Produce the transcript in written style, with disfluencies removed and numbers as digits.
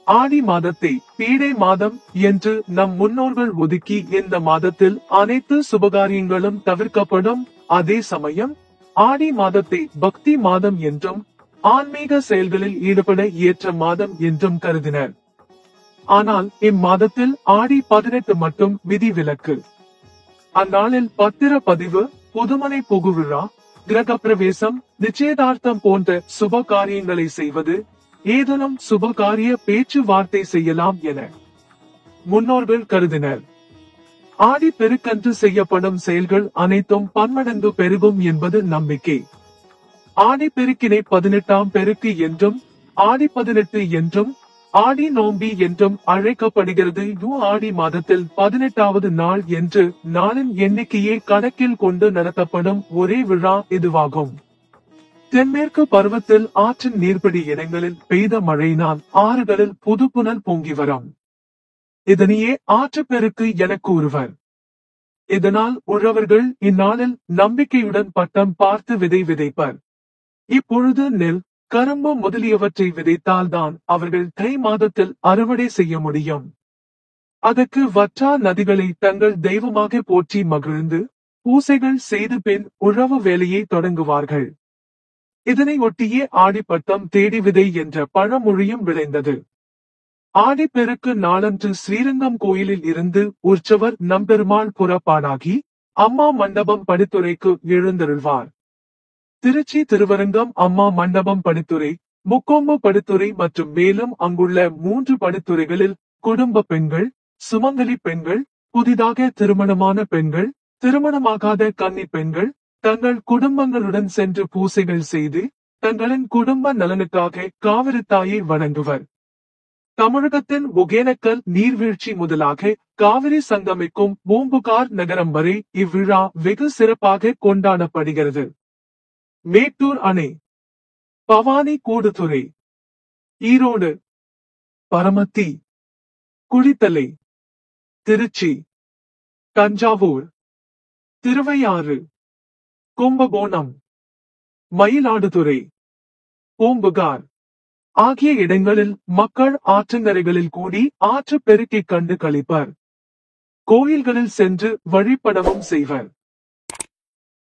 ஆடி மாதத்தை பீடை மாதம் என்று நம் முன்னோர்கள் ஒதுக்கி இந்த மாதத்தில் அனைத்து சுபகாரியங்களும் தவிர்க்கப்படும். அதே சமயம் ஆடி மாதத்தை பக்தி மாதம் என்றும் ஆன்மீக செயல்களில் ஈடுபட ஏற்ற மாதம் என்றும் கருதினர். ஆனால் இம்மாதத்தில் ஆடி 18 மட்டும் விதிவிலக்கு. அந்நாளில் பத்திர பதிவு, புதுமனை புகுவிழா, கிரக பிரவேசம், நிச்சயதார்த்தம் போன்ற சுப காரியங்களை செய்வது, ஏதேனும் சுபகாரிய பேச்சுவார்த்தை செய்யலாம் என முன்னோர்கள் கருதினர். ஆடி பெருக்கன்று செய்யப்படும் செயல்கள் அனைத்தும் பன்மடங்கு பெருகும் என்பது நம்பிக்கை. ஆடி பெருக்கினை 18ஆம் பெருக்கு என்றும், ஆடி 18 என்றும், ஆடி நோம்பி என்றும் அழைக்கப்படுகிறது. ஆடி மாதத்தில் 18வது நாள் என்று நாளின் எண்ணிக்கையை கணக்கில் கொண்டு நடத்தப்படும் ஒரே விழா இதுவாகும். தென்மேற்கு பருவத்தில் ஆற்றின் நீர்பிடி இடங்களில் பெய்த மழையினால் ஆறுகளில் புதுப்புனல் பொங்கி வரும். இதனையே ஆற்றுப்பெருக்கு என கூறுவர். இதனால் உழவர்கள் இந்நாளில் நம்பிக்கையுடன் பட்டம் பார்த்து விதை விதைப்பர். இப்பொழுது நெல், கரும்பு முதலியவற்றை விதைத்தால்தான் அவர்கள் தை மாதத்தில் அறுவடை செய்ய முடியும். அதற்கு வற்றா நதிகளை தங்கள் தெய்வமாக போற்றி மகிழ்ந்து பூசைகள் செய்து பின் உழவு வேலையை தொடங்குவார்கள். இதனை ஒட்டியே ஆடிப்பட்டம் தேடி விதை என்ற பழமொழியும் விளைந்தது. ஆடிப்பெருக்கு நாளன்று ஸ்ரீரங்கம் கோயிலில் இருந்து உற்சவர் நம்பெருமாள் புறப்பாடாகி அம்மா மண்டபம் படித்துறைக்கு எழுந்தருள்வார். திருச்சி திருவரங்கம் அம்மா மண்டபம் படித்துறை, முக்கொம்பு படித்துறை மற்றும் மேலும் அங்குள்ள 3 படித்துறைகளில் குடும்ப பெண்கள், சுமங்கலி பெண்கள், புதிதாக திருமணமான பெண்கள், திருமணமாகாத கன்னி பெண்கள் தங்கள் குடும்பங்களுடன் சென்று பூசைகள் செய்து தங்களின் குடும்ப நலனுக்காக காவிரி தாயை வணங்குவர். தமிழகத்தின் ஒகேனக்கல் நீர்வீழ்ச்சி முதலாக காவிரி சங்கமிக்கும் பூம்புகார் நகரம் வரை இவ்விழா வெகு சிறப்பாக கொண்டாடப்படுகிறது. மேட்டூர் அணை, பவானி கூடுதுறை, ஈரோடு, பரமத்தி, குளித்தலை, திருச்சி, தஞ்சாவூர், திருவையாறு, கும்பகோணம், மயிலாடுதுறை, பூம்புகார் ஆகிய இடங்களில் மக்கள் ஆற்றங்கரைகளில் கூடி ஆற்று பெருக்கை கண்டு களிப்பர். கோயில்களில் சென்று வழிபடவும் செய்வர்.